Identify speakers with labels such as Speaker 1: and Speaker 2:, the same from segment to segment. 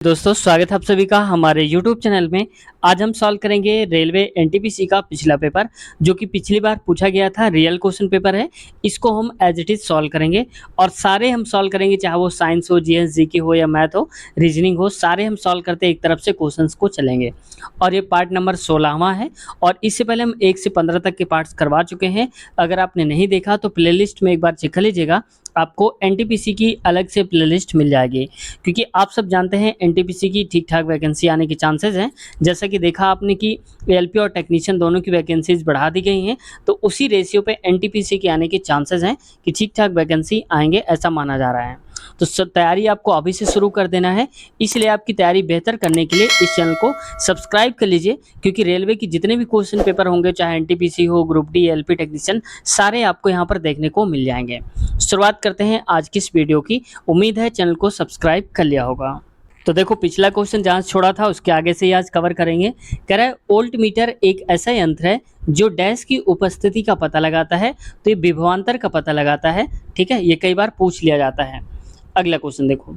Speaker 1: दोस्तों स्वागत है आप सभी का हमारे YouTube चैनल में। आज हम सॉल्व करेंगे रेलवे एनटीपीसी का पिछला पेपर जो कि पिछली बार पूछा गया था। रियल क्वेश्चन पेपर है, इसको हम एज इट इज सॉल्व करेंगे और सारे हम सॉल्व करेंगे, चाहे वो साइंस हो, जीएस जीके हो या मैथ हो, रीजनिंग हो, सारे हम सॉल्व करते एक तरफ से क्वेश्चंस को चलेंगे। और ये पार्ट नंबर 16वां है और इससे पहले हम 1 से 15 तक के पार्ट्स करवा चुके हैं। अगर आपने नहीं देखा तो प्लेलिस्ट में एक बार चेक कर लीजिएगा, आपको एनटीपीसी की अलग से प्लेलिस्ट मिल जाएगी। क्योंकि आप सब जानते हैं एनटीपीसी की ठीक ठाक वैकेंसी आने के चांसेस हैं। जैसा कि देखा आपने कि एलपी और टेक्नीशियन दोनों की वैकेंसीज बढ़ा दी गई हैं, तो उसी रेशियो पे एनटीपीसी के आने के चांसेस हैं कि ठीक ठाक वैकेंसी आएंगे, ऐसा माना जा रहा है। तो तैयारी आपको अभी से शुरू कर देना है, इसलिए आपकी तैयारी बेहतर करने के लिए इस चैनल को सब्सक्राइब कर लीजिए। क्योंकि रेलवे की जितने भी क्वेश्चन पेपर होंगे, चाहे एनटीपीसी हो, ग्रुप डी, एलपी, टेक्नीशियन, सारे आपको यहाँ पर देखने को मिल जाएंगे। शुरुआत करते हैं आज की इस वीडियो की। उम्मीद है चैनल को सब्सक्राइब कर लिया होगा। तो देखो, पिछला क्वेश्चन जहाँ छोड़ा था उसके आगे से ही आज कवर करेंगे। कह रहा है वोल्ट मीटर एक ऐसा यंत्र है जो डैश की उपस्थिति का पता लगाता है। तो ये विभवांतर का पता लगाता है। ठीक है, ये कई बार पूछ लिया जाता है। अगला क्वेश्चन देखो,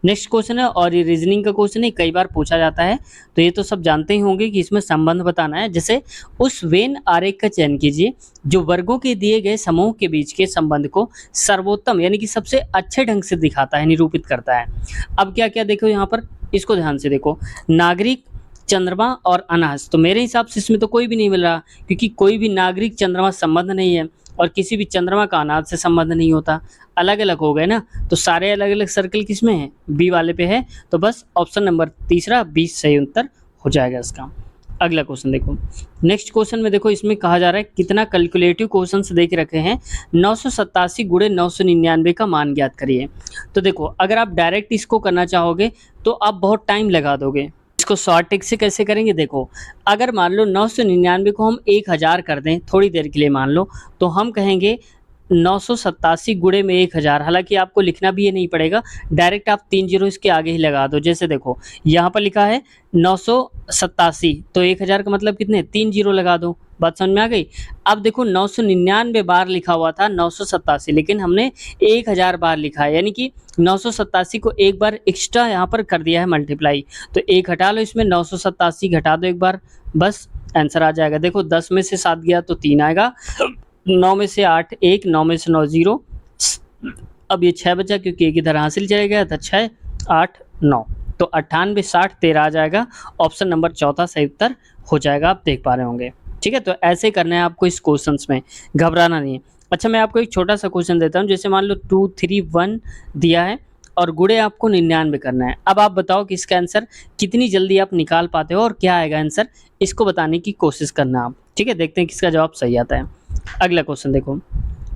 Speaker 1: नेक्स्ट क्वेश्चन है और ये रीजनिंग का क्वेश्चन है, कई बार पूछा जाता है। तो ये तो सब जानते ही होंगे कि इसमें संबंध बताना है। जैसे उस वेन आरेख का चयन कीजिए जो वर्गों के दिए गए समूह के बीच के संबंध को सर्वोत्तम यानी कि सबसे अच्छे ढंग से दिखाता है, निरूपित करता है। अब क्या क्या देखो यहाँ पर, इसको ध्यान से देखो। नागरिक, चंद्रमा और अनाज। तो मेरे हिसाब से इसमें तो कोई भी नहीं मिल रहा, क्योंकि कोई भी नागरिक चंद्रमा संबंध नहीं है और किसी भी चंद्रमा का अनाज से संबंध नहीं होता। अलग अलग हो गए ना, तो सारे अलग अलग सर्कल किस में है, बी वाले पे है। तो बस ऑप्शन नंबर तीसरा 20 सही उत्तर हो जाएगा इसका। अगला क्वेश्चन देखो, नेक्स्ट क्वेश्चन में देखो, इसमें कहा जा रहा है कितना कैलकुलेटिव क्वेश्चन देख रखे हैं। 987 गुणे 999 का मान ज्ञात करिए। तो देखो, अगर आप डायरेक्ट इसको करना चाहोगे तो आप बहुत टाइम लगा दोगे। इसको शॉर्ट ट्रिक से कैसे करेंगे देखो, अगर मान लो 999 को हम 1000 कर दें थोड़ी देर के लिए मान लो, तो हम कहेंगे 987 गुणे में 1000। हालांकि आपको लिखना भी ये नहीं पड़ेगा, डायरेक्ट आप 3 जीरो इसके आगे ही लगा दो। जैसे देखो यहाँ पर लिखा है 987, तो 1000 का मतलब कितने, 3 जीरो लगा दो। बात समझ में आ गई। अब देखो 999 बार लिखा हुआ था 987, लेकिन हमने 1000 बार लिखा है, यानी कि 987 को एक बार एक्स्ट्रा यहाँ पर कर दिया है मल्टीप्लाई। तो एक हटा लो इसमें, 987 घटा दो एक बार, बस आंसर आ जाएगा। देखो 10 में से 7 गया तो 3 आएगा, 9 में से 8 1, 9 में से 9 0। अब ये 6 बचा क्योंकि एक इधर हासिल चले गया था, 6 8 9, तो 98 60 13 आ जाएगा। ऑप्शन नंबर चौथा सही उत्तर हो जाएगा, आप देख पा रहे होंगे। ठीक है, तो ऐसे करना है आपको इस क्वेश्चंस में, घबराना नहीं है। अच्छा, मैं आपको एक छोटा सा क्वेश्चन देता हूँ। जैसे मान लो 2 3 1 दिया है और गुणे आपको 99 करना है। अब आप बताओ कि इसका आंसर कितनी जल्दी आप निकाल पाते हो और क्या आएगा आंसर, इसको बताने की कोशिश करना आप। ठीक है, देखते हैं किसका जवाब सही आता है। अगला क्वेश्चन देखो,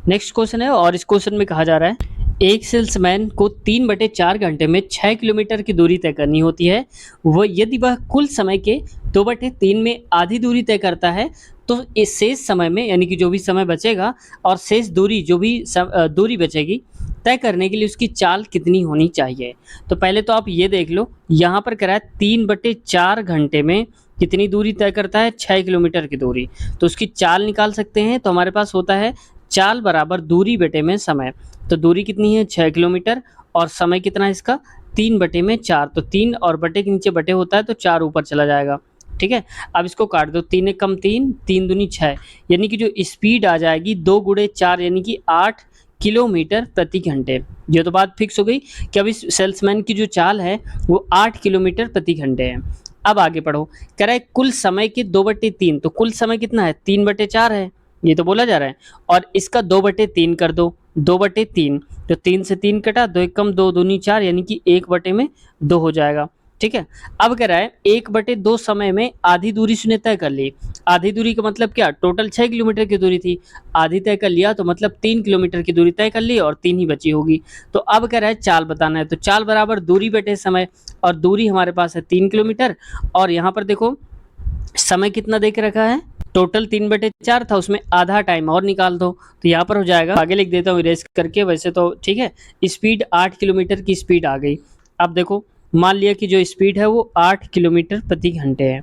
Speaker 1: नेक्स्ट क्वेश्चन है और इस क्वेश्चन में कहा जा रहा है एक सेल्समैन को 3/4 घंटे में 6 किलोमीटर की दूरी तय करनी होती है। वो यदि वह कुल समय के 2/3 में आधी दूरी तय करता है, तो इस शेष समय में यानी कि जो भी समय बचेगा और शेष दूरी जो भी दूरी बचेगी तय करने के लिए उसकी चाल कितनी होनी चाहिए। तो पहले तो आप ये देख लो, यहाँ पर कह रहा है 3/4 घंटे में कितनी दूरी तय करता है, 6 किलोमीटर की दूरी। तो उसकी चाल निकाल सकते हैं। तो हमारे पास होता है चाल बराबर दूरी बटे में समय। तो दूरी कितनी है, 6 किलोमीटर, और समय कितना है इसका, 3/4। तो 3 और बटे के नीचे बटे होता है तो 4 ऊपर चला जाएगा। ठीक है, अब इसको काट दो, 3 एक कम 3, 3 दूनी 6, यानी कि जो स्पीड आ जाएगी 2 गुणे 4 यानी कि 8 किलोमीटर प्रति घंटे। ये तो बात फिक्स हो गई कि अब इस सेल्समैन की जो चाल है वो 8 किलोमीटर प्रति घंटे है। अब आगे पढ़ो, कह रहा है कुल समय के 2/3। तो कुल समय कितना है, 3/4 है, ये तो बोला जा रहा है। और इसका 2/3 कर दो, 2/3, तो 3 से 3 कटा, 2 एक कम 2 दूनी 4 यानी कि 1/2 हो जाएगा। ठीक है, अब कह रहा है 1/2 समय में आधी दूरी उसने तय कर ली। आधी दूरी का मतलब क्या, टोटल 6 किलोमीटर की दूरी थी, आधी तय कर लिया तो मतलब 3 किलोमीटर की दूरी तय कर ली और 3 ही बची होगी। तो अब कह रहा है चाल बताना है। तो चाल बराबर दूरी बटे समय, और दूरी हमारे पास है 3 किलोमीटर, और यहाँ पर देखो समय कितना दे के रखा है, टोटल 3/4 था, उसमें आधा टाइम और निकाल दो। तो यहाँ पर हो जाएगा, आगे लिख देता हूँ इरेज करके, वैसे तो ठीक है। स्पीड 8 किलोमीटर की स्पीड आ गई। अब देखो, मान लिया कि जो स्पीड है वो 8 किलोमीटर प्रति घंटे है।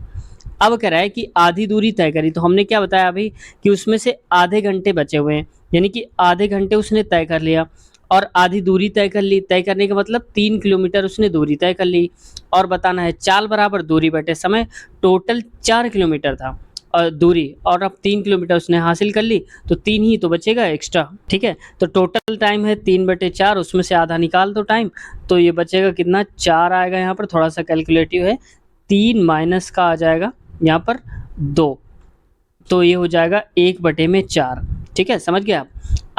Speaker 1: अब कह रहा है कि आधी दूरी तय करी। तो हमने क्या बताया अभी कि उसमें से आधे घंटे बचे हुए हैं, यानी कि आधे घंटे उसने तय कर लिया। और आधी दूरी तय कर ली। तय करने का मतलब 3 किलोमीटर उसने दूरी तय कर ली और बताना है चाल बराबर दूरी बटे समय। टोटल 4 किलोमीटर था दूरी, और अब 3 किलोमीटर उसने हासिल कर ली तो 3 ही तो बचेगा एक्स्ट्रा। ठीक है, तो टोटल टाइम है 3/4, उसमें से आधा निकाल दो टाइम, तो ये बचेगा कितना, 4 आएगा। यहाँ पर थोड़ा सा कैलकुलेटिव है, 3 माइनस का आ जाएगा यहाँ पर 2, तो ये हो जाएगा 1/4। ठीक है, समझ गए आप।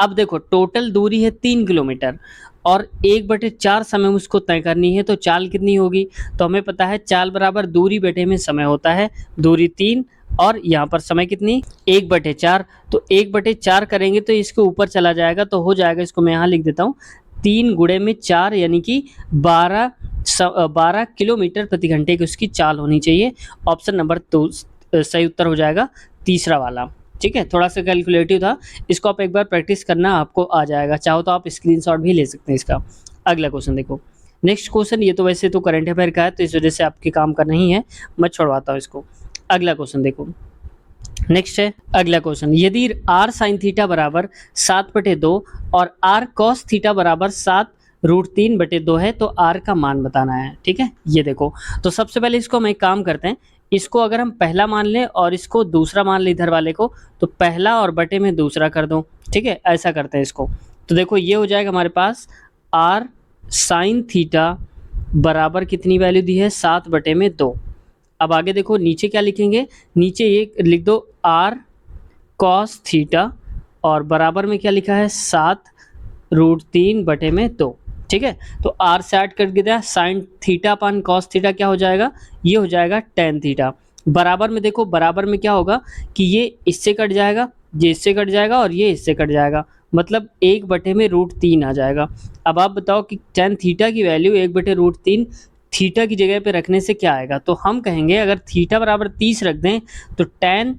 Speaker 1: अब देखो टोटल दूरी है 3 किलोमीटर और 1/4 समय उसको तय करनी है, तो चाल कितनी होगी, तो हमें पता है चाल बराबर दूरी बटे में समय होता है। दूरी 3 और यहाँ पर समय कितनी, 1/4, तो 1/4 करेंगे तो इसके ऊपर चला जाएगा, तो हो जाएगा, इसको मैं यहाँ लिख देता हूँ, 3 गुणे में 4 यानी कि 12 किलोमीटर प्रति घंटे की उसकी चाल होनी चाहिए। ऑप्शन नंबर 2 सही उत्तर हो जाएगा, तीसरा वाला। ठीक है, थोड़ा सा कैलकुलेटिव था, इसको आप एक बार प्रैक्टिस करना, आपको आ जाएगा। चाहो तो आप स्क्रीनशॉट भी ले सकते हैं इसका। अगला क्वेश्चन देखो, नेक्स्ट क्वेश्चन, ये तो वैसे तो करंट अफेयर का है, तो इस वजह से आपके काम का नहीं है, मैं छोड़वाता हूँ इसको। अगला क्वेश्चन देखो, नेक्स्ट है अगला क्वेश्चन, यदि r sin थीटा बराबर 7/2 और r cos थीटा बराबर 7√3/2 है तो r का मान बताना है। ठीक है, ये देखो, तो सबसे पहले इसको हम एक काम करते हैं, इसको अगर हम पहला मान लें और इसको दूसरा मान लें इधर वाले को, तो पहला और बटे में दूसरा कर दो। ठीक है, ऐसा करते हैं इसको, तो देखो ये हो जाएगा हमारे पास r sin थीटा बराबर कितनी वैल्यू दी है, 7/2। अब आगे देखो नीचे क्या लिखेंगे, नीचे ये लिख दो r cos थीटा और बराबर में क्या लिखा है, 7√3/2। ठीक है, तो r से 8 कट गया, साइन थीटा अपन cos थीटा क्या हो जाएगा, ये हो जाएगा tan थीटा। बराबर में देखो, बराबर में क्या होगा कि ये इससे कट जाएगा, ये इससे कट जाएगा और ये इससे कट जाएगा, मतलब 1/√3 आ जाएगा। अब आप बताओ कि tan थीटा की वैल्यू 1/√3 थीटा की जगह पे रखने से क्या आएगा, तो हम कहेंगे अगर थीटा बराबर 30 रख दें तो tan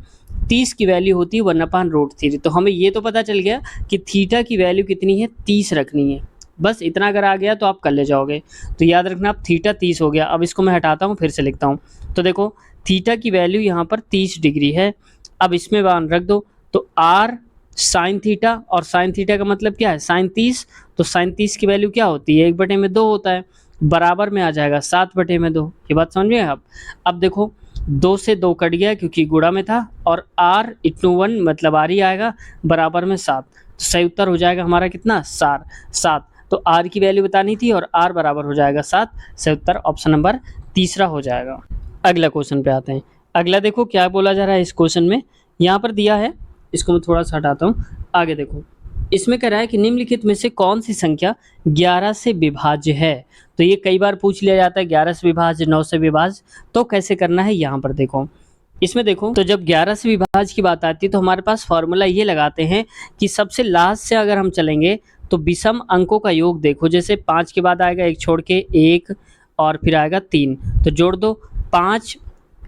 Speaker 1: 30 की वैल्यू होती है 1/√3। तो हमें ये तो पता चल गया कि थीटा की वैल्यू कितनी है, 30 रखनी है। बस इतना अगर आ गया तो आप कर ले जाओगे, तो याद रखना आप थीटा 30 हो गया। अब इसको मैं हटाता हूँ, फिर से लिखता हूँ, तो देखो थीटा की वैल्यू यहाँ पर 30 डिग्री है। अब इसमें मान रख दो, तो r साइन थीटा, और साइन थीटा का मतलब क्या है, साइन 30, तो साइन 30 की वैल्यू क्या होती है, 1/2 होता है, बराबर में आ जाएगा 7/2। ये बात समझ में आप। अब देखो 2 से 2 कट गया क्योंकि गुणा में था, और r इटू 1 मतलब r ही आएगा, बराबर में 7, तो सही उत्तर हो जाएगा हमारा कितना, 7। तो r की वैल्यू बतानी थी और r बराबर हो जाएगा 7, सही उत्तर ऑप्शन नंबर तीसरा हो जाएगा। अगला क्वेश्चन पे आते हैं। अगला देखो क्या बोला जा रहा है इस क्वेश्चन में, यहाँ पर दिया है, इसको मैं थोड़ा सा हटाता हूँ। आगे देखो, इसमें कह रहा है कि निम्नलिखित में से कौन सी संख्या 11 से विभाज्य है। तो ये कई बार पूछ लिया जाता है, 11 से विभाज्य, 9 से विभाज्य, तो कैसे करना है यहाँ पर देखो। इसमें देखो, तो जब 11 से विभाज्य की बात आती है तो हमारे पास फॉर्मूला ये लगाते हैं कि सबसे लास्ट से अगर हम चलेंगे तो विषम अंकों का योग देखो, जैसे 5 के बाद आएगा 1 छोड़ के 1 और फिर आएगा 3, तो जोड़ दो 5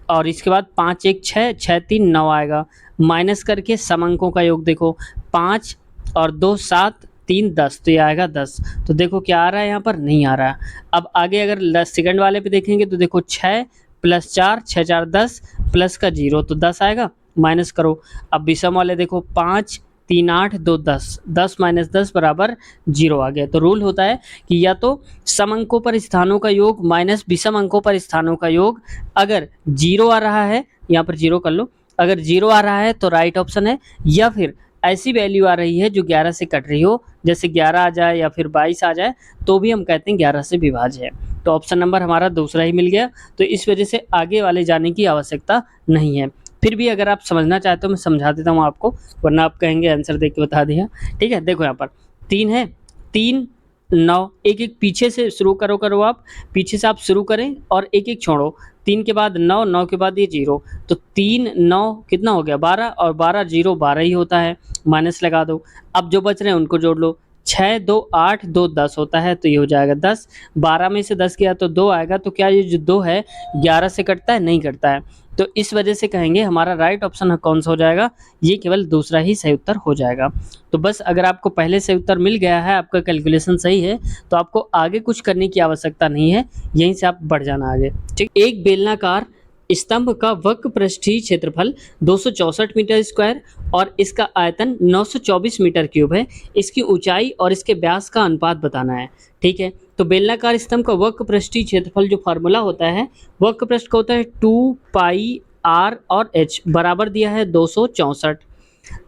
Speaker 1: और इसके बाद 5 1 6, 6 3 9 आएगा, माइनस करके सम अंकों का योग देखो, 5 और 2 7, 3 10, तो ये आएगा 10। तो देखो क्या आ रहा है, यहाँ पर नहीं आ रहा है। अब आगे अगर सेकंड वाले पे देखेंगे तो देखो 6 + 4, 6 4 10 प्लस का 0, तो 10 आएगा, माइनस करो। अब विषम वाले देखो 5 3 8 2 10, 10 - 10 बराबर 0 आ गया। तो रूल होता है कि या तो सम अंकों पर स्थानों का योग माइनस विषम अंकों पर स्थानों का योग, अगर 0 आ रहा है, यहाँ पर 0 कर लो, अगर 0 आ रहा है तो राइट ऑप्शन है, या फिर ऐसी वैल्यू आ रही है जो 11 से कट रही हो, जैसे 11 आ जाए या फिर 22 आ जाए, तो भी हम कहते हैं 11 से विभाज्य है। तो ऑप्शन नंबर हमारा दूसरा ही मिल गया, तो इस वजह से आगे वाले जाने की आवश्यकता नहीं है। फिर भी अगर आप समझना चाहते हो मैं समझा देता हूँ आपको, वरना आप कहेंगे आंसर देख के बता दिया। ठीक है, देखो यहाँ पर 3 है, 3 9, एक एक पीछे से शुरू करो आप, पीछे से आप शुरू करें और एक एक छोड़ो, 3 के बाद 9, 9 के बाद ये 0, तो 3 9 कितना हो गया, 12, और 12 0 12 ही होता है, माइनस लगा दो। अब जो बच रहे हैं उनको जोड़ लो, 6 2 8 2 10 होता है, तो ये हो जाएगा 10। 12 में से 10 गया तो 2 आएगा, तो क्या ये जो 2 है 11 से कटता है, नहीं कटता है, तो इस वजह से कहेंगे हमारा राइट ऑप्शन कौन सा हो जाएगा, ये केवल दूसरा ही सही उत्तर हो जाएगा। तो बस अगर आपको पहले सही उत्तर मिल गया है, आपका कैलकुलेशन सही है, तो आपको आगे कुछ करने की आवश्यकता नहीं है, यहीं से आप बढ़ जाना आगे। ठीक, एक बेलनाकार स्तंभ का वक्र पृष्ठीय क्षेत्रफल 264 मीटर स्क्वायर और इसका आयतन 924 मीटर क्यूब है। इसकी ऊंचाई और इसके व्यास का अनुपात बताना है। ठीक है, तो बेलनाकार स्तंभ का वक्र पृष्ठीय क्षेत्रफल जो फार्मूला होता है, वक्र पृष्ठ का होता है 2 पाई आर और एच, बराबर दिया है 264।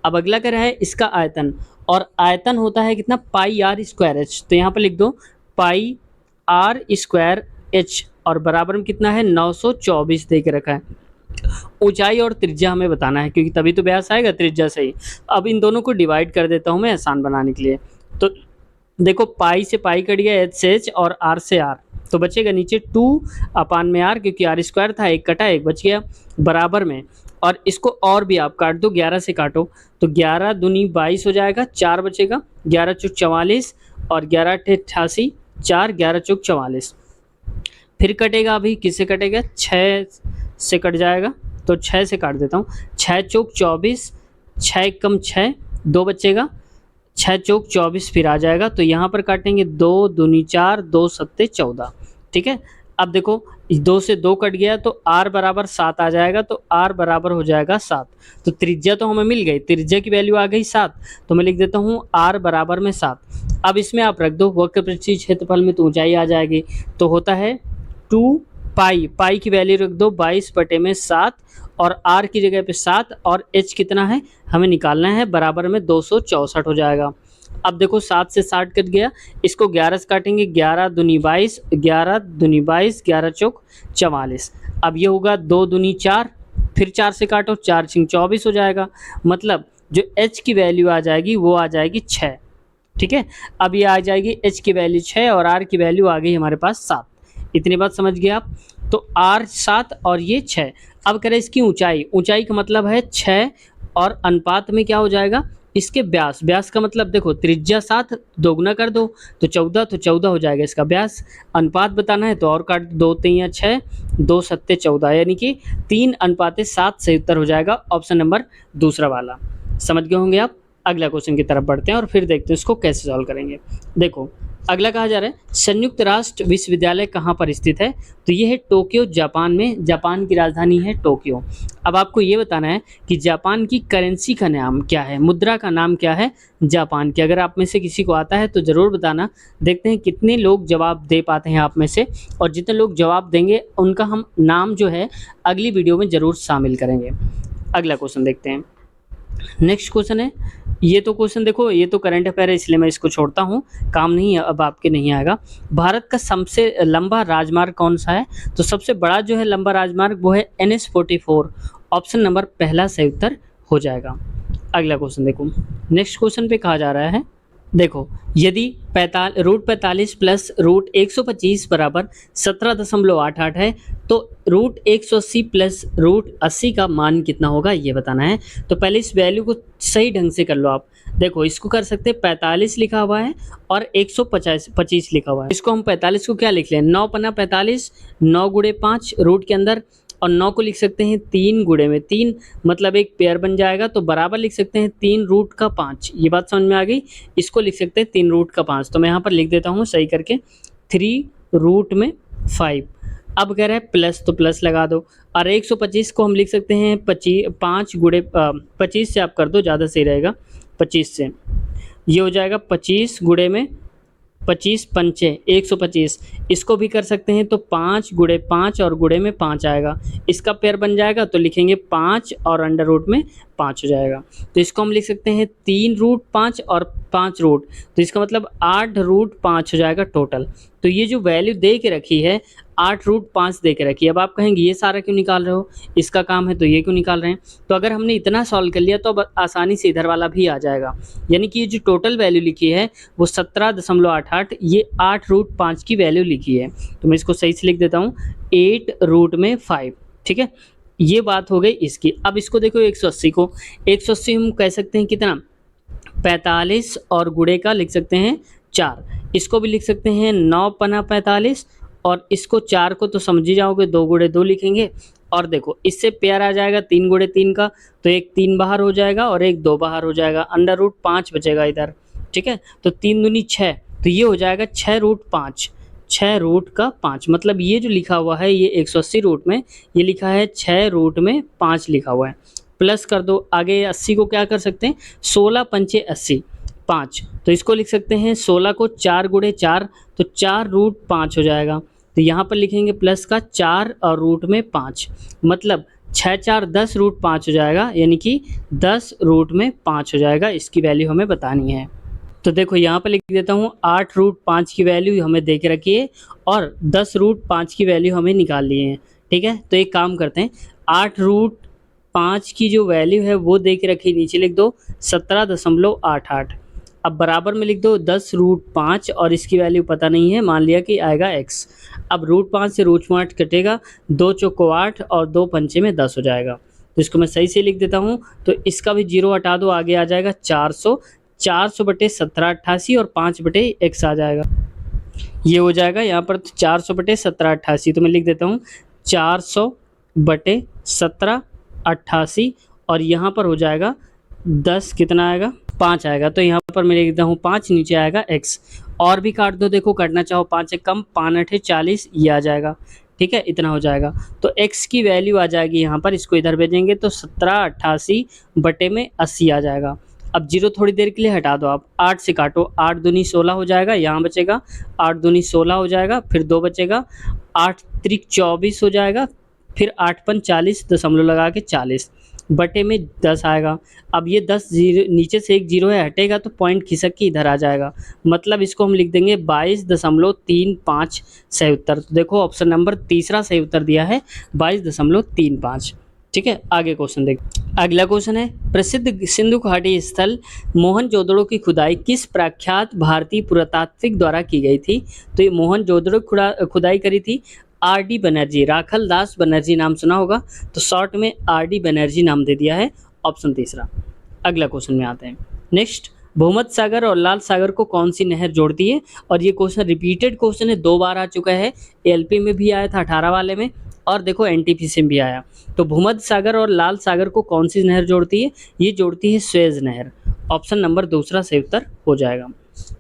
Speaker 1: अब अगला क्या है इसका आयतन, और आयतन होता है कितना, पाई आर स्क्वायर एच। तो यहाँ पर लिख दो पाई आर स्क्वायर एच, और बराबर में कितना है 924 दे के रखा है। ऊंचाई और त्रिज्या हमें बताना है, क्योंकि तभी तो व्यास आएगा त्रिज्या से ही। अब इन दोनों को डिवाइड कर देता हूँ मैं आसान बनाने के लिए। तो देखो पाई से पाई कट गया, एच से एच और आर से आर, तो बचेगा नीचे 2 अपान में आर, क्योंकि आर स्क्वायर था, एक कटा एक बच गया बराबर में। और इसको और भी आप काट दो, 11 से काटो तो 11 दूनी 22 हो जाएगा, 4 बचेगा, 11 चौक 44 और 11 अट्ठे 88, 4 11 चौक 44। फिर कटेगा, अभी किससे कटेगा, 6 से कट जाएगा, तो 6 से काट देता हूँ, 6 चौक 24, 6 कम 6, 2 बचेगा, 6 चौक 24 फिर आ जाएगा। तो यहाँ पर काटेंगे 2 दूनी 4, 2 सत्ते 14। ठीक है, अब देखो 2 से 2 कट गया तो r बराबर 7 आ जाएगा, तो r बराबर हो जाएगा 7। तो त्रिज्या तो हमें मिल गई, त्रिज्या की वैल्यू आ गई 7, तो मैं लिख देता हूँ r बराबर में 7। अब इसमें आप रख दो वक्र पृष्ठीय क्षेत्रफल में, तो ऊंचाई आ जाएगी, तो होता है 2 पाई, पाई की वैल्यू रख दो 22/7 और r की जगह पे 7, और h कितना है हमें निकालना है, बराबर में 264 हो जाएगा। अब देखो 7 से 60 कट गया, इसको 11 से काटेंगे, 11 दूनी 22, 11 दूनी 22, 11 चौक 44। अब ये होगा 2 दूनी 4, फिर 4 से काटो, 4 छिंग 24 हो जाएगा। मतलब जो h की वैल्यू आ जाएगी वो आ जाएगी 6। ठीक है, अब ये आ जाएगी h की वैल्यू 6 और r की वैल्यू आ गई हमारे पास 7। इतनी बात समझ गए आप। तो r 7 और ये 6। अब करें इसकी ऊंचाई, ऊंचाई का मतलब है 6 और अनुपात में क्या हो जाएगा इसके व्यास, व्यास का मतलब देखो त्रिज्या 7 दोगुना कर दो तो 14, तो 14 हो जाएगा इसका व्यास। अनुपात बताना है तो और काट, 2 3 6, 2 सत्ते 14, यानी कि 3:7 सही उत्तर हो जाएगा ऑप्शन नंबर दूसरा वाला। समझ गए होंगे आप। अगला क्वेश्चन की तरफ बढ़ते हैं और फिर देखते हैं इसको कैसे सॉल्व करेंगे। देखो अगला कहा जा रहा है संयुक्त राष्ट्र विश्वविद्यालय कहाँ पर स्थित है, तो ये है टोक्यो जापान में, जापान की राजधानी है टोक्यो। अब आपको ये बताना है कि जापान की करेंसी का नाम क्या है, मुद्रा का नाम क्या है जापान की। अगर आप में से किसी को आता है तो ज़रूर बताना, देखते हैं कितने लोग जवाब दे पाते हैं आप में से, और जितने लोग जवाब देंगे उनका हम नाम जो है अगली वीडियो में ज़रूर शामिल करेंगे। अगला क्वेश्चन देखते हैं। नेक्स्ट क्वेश्चन है, ये तो क्वेश्चन देखो ये तो करंट अफेयर है इसलिए मैं इसको छोड़ता हूँ, काम नहीं है, अब आपके नहीं आएगा। भारत का सबसे लंबा राजमार्ग कौन सा है, तो सबसे बड़ा जो है लंबा राजमार्ग वो है NH-44, ऑप्शन नंबर पहला सही उत्तर हो जाएगा। अगला क्वेश्चन देखो, नेक्स्ट क्वेश्चन पे कहा जा रहा है, देखो यदि रूट 45 प्लस रूट 125 बराबर 17.88 है तो रूट 180 प्लस रूट 80 का मान कितना होगा ये बताना है। तो पहले इस वैल्यू को सही ढंग से कर लो आप। देखो इसको कर सकते हैं 45 लिखा हुआ है और 125 लिखा हुआ है, इसको हम 45 को क्या लिख लें, 9 पन्ना 45, 9 गुणे 5 रूट के अंदर, और 9 को लिख सकते हैं 3 गुणे में 3, मतलब एक पेयर बन जाएगा, तो बराबर लिख सकते हैं 3 रूट का 5। ये बात समझ में आ गई। इसको लिख सकते हैं 3 रूट का 5, तो मैं यहाँ पर लिख देता हूँ सही करके 3 रूट में 5। अब कह रहा है प्लस, तो प्लस लगा दो, और 125 को हम लिख सकते हैं 5 गुणे 25 से आप कर दो, ज़्यादा सही रहेगा 25 से। ये हो जाएगा 25 गुणे में 25 पंचे 125। इसको भी कर सकते हैं तो 5 गुणे 5 और गुणे में 5 आएगा, इसका पेयर बन जाएगा, तो लिखेंगे 5 और अंडर रूट में 5 हो जाएगा। तो इसको हम लिख सकते हैं 3 रूट 5 और 5 रूट, तो इसका मतलब 8 रूट 5 हो जाएगा टोटल। तो ये जो वैल्यू दे के रखी है 8 रूट 5 दे के रखी है। अब आप कहेंगे ये सारा क्यों निकाल रहे हो, इसका काम है तो ये क्यों निकाल रहे हैं। तो अगर हमने इतना सॉल्व कर लिया तो अब आसानी से इधर वाला भी आ जाएगा, यानी कि ये जो टोटल वैल्यू लिखी है वो 17.88, ये 8 रूट 5 की वैल्यू लिखी है। तो मैं इसको सही से लिख देता हूँ 8 रूट में 5। ठीक है, ये बात हो गई इसकी। अब इसको देखो 180 को, 180 हम कह सकते हैं कितना 45 और गुणे का लिख सकते हैं 4, इसको भी लिख सकते हैं 9 पना 45, और इसको 4 को तो समझ ही जाओगे 2 गुणे 2 लिखेंगे, और देखो इससे पेयर आ जाएगा 3 गुणे 3 का, तो एक 3 बाहर हो जाएगा और एक 2 बाहर हो जाएगा, अंडर रूट 5 बचेगा इधर। ठीक है, तो 3 दूनी 6, तो ये हो जाएगा 6 रूट 5। 6 रूट का 5, मतलब ये जो लिखा हुआ है ये 180 रूट में ये लिखा है 6 रूट में 5 लिखा हुआ है। प्लस कर दो, आगे 80 को क्या कर सकते हैं, 16 पंचे 80 5, तो इसको लिख सकते हैं 16 को 4 गुणे 4, तो 4 रूट 5 हो जाएगा। तो यहाँ पर लिखेंगे प्लस का 4 और रूट में 5, मतलब 6 4 10 रूट 5 हो जाएगा, यानी कि 10 रूट में 5 हो जाएगा। इसकी वैल्यू हमें बतानी है। तो देखो यहाँ पर लिख देता हूँ 8 रूट 5 की वैल्यू हमें दे के रखी है और 10 रूट 5 की वैल्यू हमें निकाल ली है। ठीक है, तो एक काम करते हैं, 8 रूट 5 की जो वैल्यू है वो दे के रखी, नीचे लिख दो 17.88। अब बराबर में लिख दो 10 रूट 5 और इसकी वैल्यू पता नहीं है, मान लिया कि आएगा x। अब रूट 5 से रूट 5 कटेगा, 2 चौको 8 और 2 पंचे में 10 हो जाएगा। तो इसको मैं सही से लिख देता हूँ, तो इसका भी जीरो हटा दो, आगे आ जाएगा 400, 400 बटे 1788 और 5 बटे x आ जाएगा। ये हो जाएगा यहाँ पर 400 बटे 1788, तो मैं लिख देता हूँ 400 बटे 1788 और यहाँ पर हो जाएगा 10 कितना आएगा, 5 आएगा। तो यहाँ पर मैं लिख देता हूँ 5, नीचे आएगा x। और भी काट दो, देखो काटना चाहो 5 से कम, 5 8 40, ये आ जाएगा। ठीक है, इतना हो जाएगा। तो x की वैल्यू आ जाएगी यहाँ पर, इसको इधर भेजेंगे तो 1788 बटे में 80 आ जाएगा। अब जीरो थोड़ी देर के लिए हटा दो आप, 8 से काटो, 8 दूनी 16 हो जाएगा, यहाँ बचेगा 8 दूनी 16 हो जाएगा, फिर 2 बचेगा, 8 त्रिक 24 हो जाएगा, फिर 8 पन 40, दशमलव लगा के 40 बटे में 10 आएगा। अब ये 10 जीरो, नीचे से एक जीरो है हटेगा तो पॉइंट खिसक के इधर आ जाएगा, मतलब इसको हम लिख देंगे 22.35 सही उत्तर। तो देखो ऑप्शन नंबर तीसरा सही उत्तर दिया है 22.35। ठीक है, आगे क्वेश्चन देख। अगला क्वेश्चन है, प्रसिद्ध सिंधु घाटी स्थल मोहनजोदड़ो की खुदाई किस प्रख्यात भारतीय पुरातात्विक द्वारा की गई थी? तो ये मोहनजोदड़ो खुदाई करी थी आर.डी. बनर्जी, राखल दास बनर्जी नाम सुना होगा, तो शॉर्ट में आर.डी. बनर्जी नाम दे दिया है, ऑप्शन तीसरा। अगला क्वेश्चन में आते हैं। नेक्स्ट, भूमध्य सागर और लाल सागर को कौन सी नहर जोड़ती है? और ये क्वेश्चन रिपीटेड क्वेश्चन है, 2 बार आ चुका है, एलपी में भी आया था 18 वाले में, और देखो एनटीपीसी में भी आया। तो भूमध्य सागर और लाल सागर को कौन सी नहर जोड़ती है? ये जोड़ती है स्वेज नहर, ऑप्शन नंबर दूसरा सही उत्तर हो जाएगा।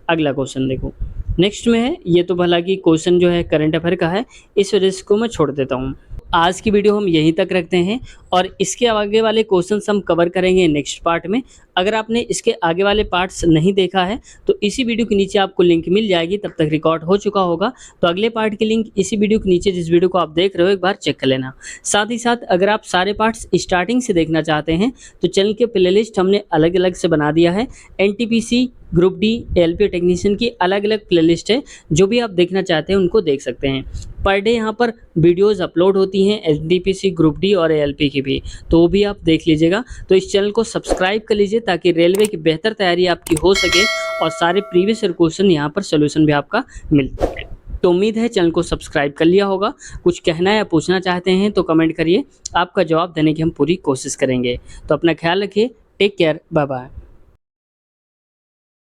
Speaker 1: अगला क्वेश्चन देखो, नेक्स्ट में है, ये तो भला कि क्वेश्चन जो है करंट अफेयर का है, इस वजह से इसको मैं छोड़ देता हूँ। आज की वीडियो हम यहीं तक रखते हैं और इसके आगे वाले क्वेश्चंस हम कवर करेंगे नेक्स्ट पार्ट में। अगर आपने इसके आगे वाले पार्ट्स नहीं देखा है तो इसी वीडियो के नीचे आपको लिंक मिल जाएगी, तब तक रिकॉर्ड हो चुका होगा। तो अगले पार्ट की लिंक इसी वीडियो के नीचे, जिस वीडियो को आप देख रहे हो, एक बार चेक कर लेना। साथ ही साथ अगर आप सारे पार्ट्स स्टार्टिंग से देखना चाहते हैं तो चैनल के प्लेलिस्ट हमने अलग अलग से बना दिया है। NTPC, group D, LP technician की अलग अलग प्लेलिस्ट है, जो भी आप देखना चाहते हैं उनको देख सकते हैं। पर डे यहाँ पर वीडियोस अपलोड होती हैं एनटीपीसी, ग्रुप डी और एलपी की भी, तो वो भी आप देख लीजिएगा। तो इस चैनल को सब्सक्राइब कर लीजिए ताकि रेलवे की बेहतर तैयारी आपकी हो सके और सारे प्रीवियस ईयर क्वेश्चन यहाँ पर सोल्यूशन भी आपका मिल सके। तो उम्मीद है चैनल को सब्सक्राइब कर लिया होगा। कुछ कहना या पूछना चाहते हैं तो कमेंट करिए, आपका जवाब देने की हम पूरी कोशिश करेंगे। तो अपना ख्याल रखिए, टेक केयर, बाय बाय।